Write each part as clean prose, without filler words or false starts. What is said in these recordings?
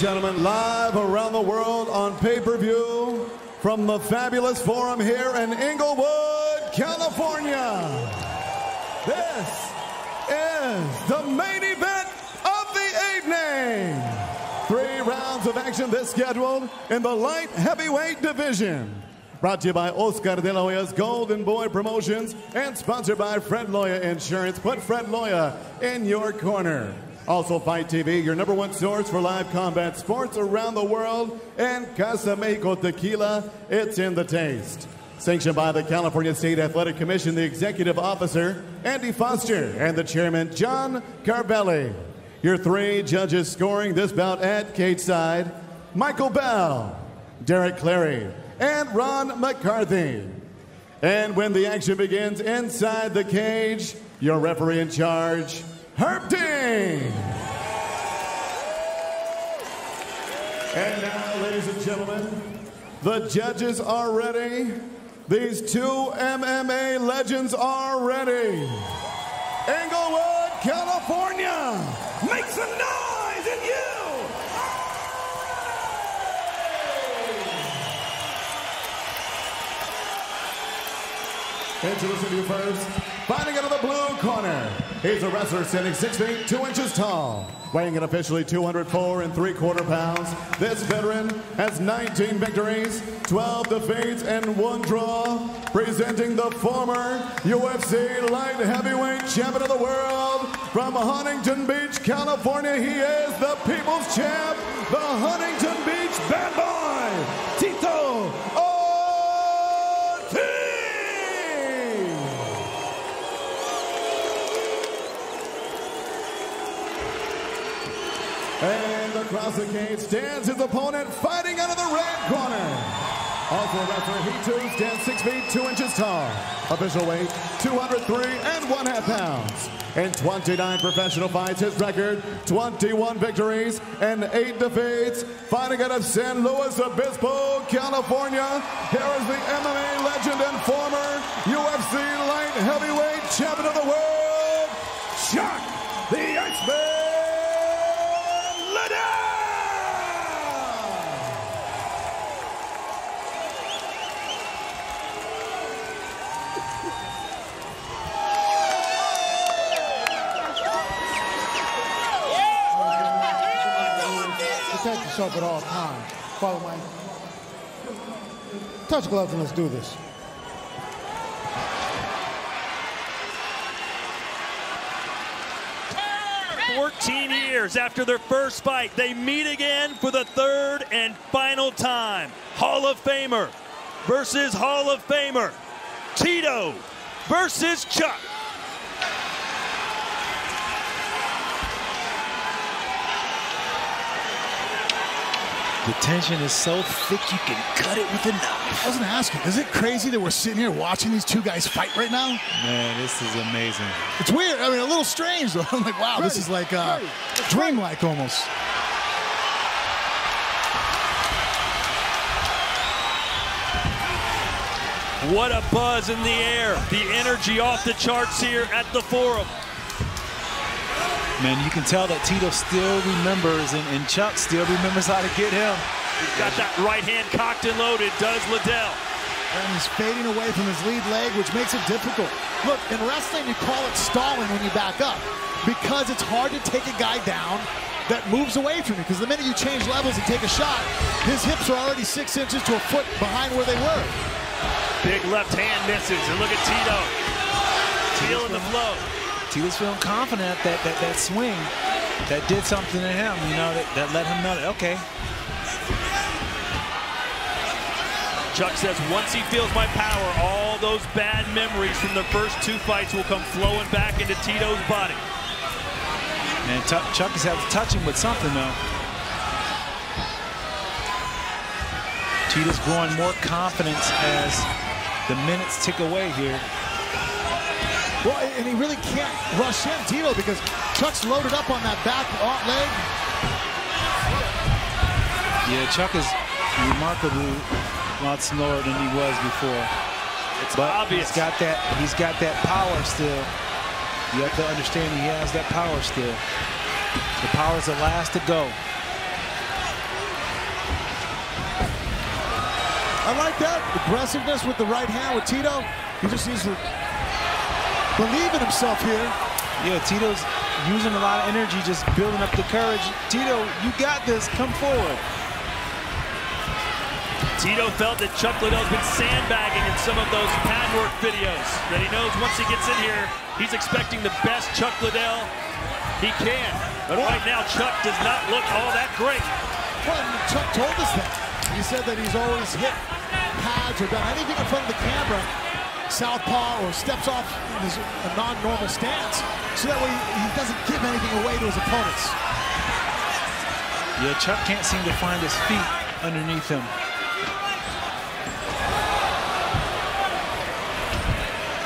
gentlemen, live around the world on pay-per-view from the fabulous forum here in Inglewood, California. This is the main event of the evening. 3 rounds of action this scheduled in the light heavyweight division. Brought to you by Oscar de la Hoya's Golden Boy Promotions and sponsored by Fred Loya Insurance. Put Fred Loya in your corner. Also Fight TV, your #1 source for live combat sports around the world. And Casa Mexico Tequila, it's in the taste. Sanctioned by the California State Athletic Commission, the Executive Officer, Andy Foster, and the Chairman, John Carvelli. Your 3 judges scoring this bout at cage side, Michael Bell, Derek Clary, and Ron McCarthy. And when the action begins inside the cage, your referee in charge, Herb Dean. And now, ladies and gentlemen, the judges are ready. These 2 MMA legends are ready. Inglewood, California, make some noise in you! Introducing you first, fighting out of the blue corner. He's a wrestler standing 6 feet 2 inches tall, weighing in officially 204 3/4 pounds. This veteran has 19 victories, 12 defeats, and 1 draw. Presenting the former UFC light heavyweight champion of the world from Huntington Beach, California. He is the People's Champ, the Huntington Beach Bad Boy, Tito Ortiz. And across the cage stands his opponent, fighting out of the red corner. Also a wrestler, he too stands 6 feet 2 inches tall. Official weight, 203 1/2 pounds. In 29 professional fights, his record, 21 victories and 8 defeats. Fighting out of San Luis Obispo, California, here is the MMA legend and former UFC light heavyweight champion of the world, Chuck the Iceman Liddell! Protect yourself at all times. Follow my... Touch gloves and let's do this. "14 years after their first fight, they meet again for the 3rd and final time. Hall of Famer versus Hall of Famer. Tito versus Chuck." The tension is so thick you can cut it with a knife. I was going to ask you, is it crazy that we're sitting here watching these 2 guys fight right now? Man, this is amazing. It's weird. I mean, a little strange, though. I'm like, wow, this is like dreamlike almost. What a buzz in the air. The energy off the charts here at the forum. Man, you can tell that Tito still remembers, and Chuck still remembers how to get him. He's got that right hand cocked and loaded, does Liddell. And he's fading away from his lead leg, which makes it difficult. Look, in wrestling, you call it stalling when you back up, because it's hard to take a guy down that moves away from you, because the minute you change levels and take a shot, his hips are already 6 inches to a foot behind where they were. Big left hand misses, and look at Tito. Feeling the flow. Tito's feeling confident that that swing that did something to him, you know, that let him know that, okay. Chuck says once he feels my power, all those bad memories from the first 2 fights will come flowing back into Tito's body. And Chuck has had to touch him with something, though. Tito's growing more confidence as the minutes tick away here. Well, and he really can't rush in, Tito, because Chuck's loaded up on that back leg. Yeah, Chuck is remarkably a lot slower than he was before. It's obvious. He's got that power still. You have to understand he has that power still. The power's the last to go. I like that aggressiveness with the right hand with Tito. He just needs to believe in himself here. Yeah, Tito's using a lot of energy, just building up the courage. Tito, you got this. Come forward. Tito felt that Chuck Liddell's been sandbagging in some of those pad work videos, that he knows once he gets in here, he's expecting the best Chuck Liddell he can. But right now, Chuck does not look all that great. Well, Chuck told us that. He said that he's always hit pads or done anything in front of the camera, southpaw, or steps off in a non-normal stance, so that way he doesn't give anything away to his opponents. Yeah, Chuck can't seem to find his feet underneath him.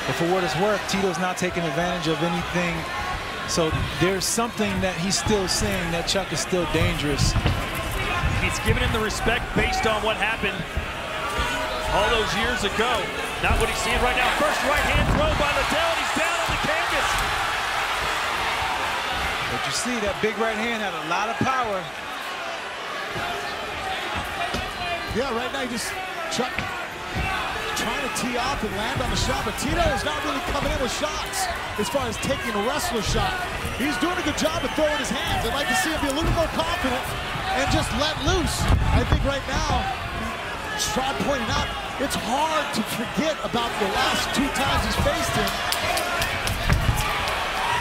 But for what it's worth, Tito's not taking advantage of anything. So there's something that he's still saying that Chuck is still dangerous. He's giving him the respect based on what happened all those years ago. Not what he's seeing right now. First right hand throw by Liddell, and he's down on the canvas. But you see, that big right hand had a lot of power. Yeah, right now Chuck trying to tee off and land on the shot, but Tito is not really coming in with shots as far as taking a wrestler shot. He's doing a good job of throwing his hands. I'd like to see him be a little more confident and just let loose. I think right now, Strad pointing out, it's hard to forget about the last 2 times he's faced him.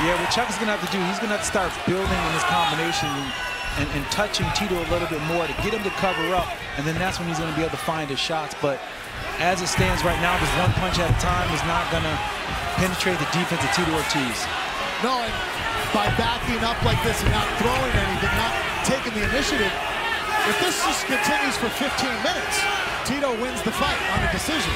Yeah, what Chuck is going to have to do, he's going to have to start building in his combination and touching Tito a little bit more to get him to cover up, and then that's when he's going to be able to find his shots. But as it stands right now, just one punch at a time is not going to penetrate the defense of Tito Ortiz. No, and by backing up like this and not throwing anything, not taking the initiative, if this just continues for 15 minutes, Tito wins the fight on a decision.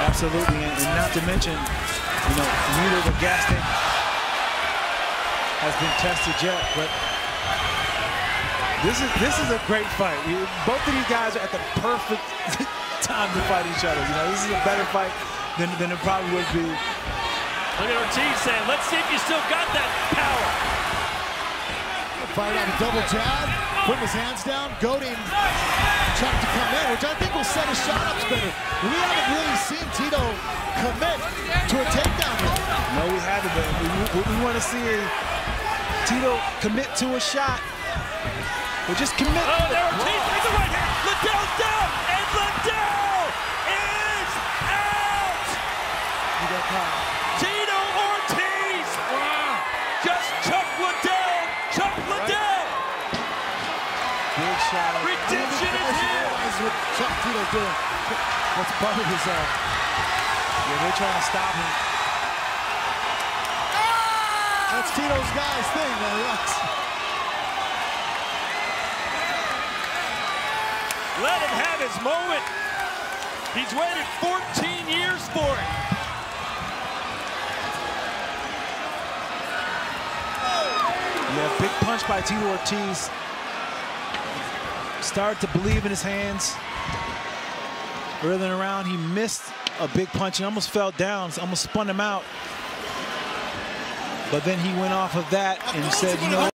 Absolutely, and not to mention, you know, neither the gas tank has been tested yet, but this is a great fight. Both of these guys are at the perfect time to fight each other. You know, this is a better fight than it probably would be. Look at Ortiz saying, let's see if you still got that power. Fired out a double jab, putting his hands down, goading Chuck to come in, which I think will set his shot ups better. We haven't really seen Tito commit to a takedown yet. No, we haven't, but what we want to see is Tito commit to a shot. Or just commit. Oh, there Ortiz with the right hand. Liddell's down, and Liddell is out. You got caught. Tito Ortiz. Wow. Just Chuck Liddell. Chuck Liddell. Big shot. Redemption is here. That's what Chuck Tito doing. That's part of his Yeah, they're trying to stop him. That's Tito's guy's thing, man. Relax. Let him have his moment. He's waited 14 years for it. Yeah, big punch by Tito Ortiz. Started to believe in his hands. Early in the round, he missed a big punch and almost fell down, almost spun him out. But then he went off of that and said, you know,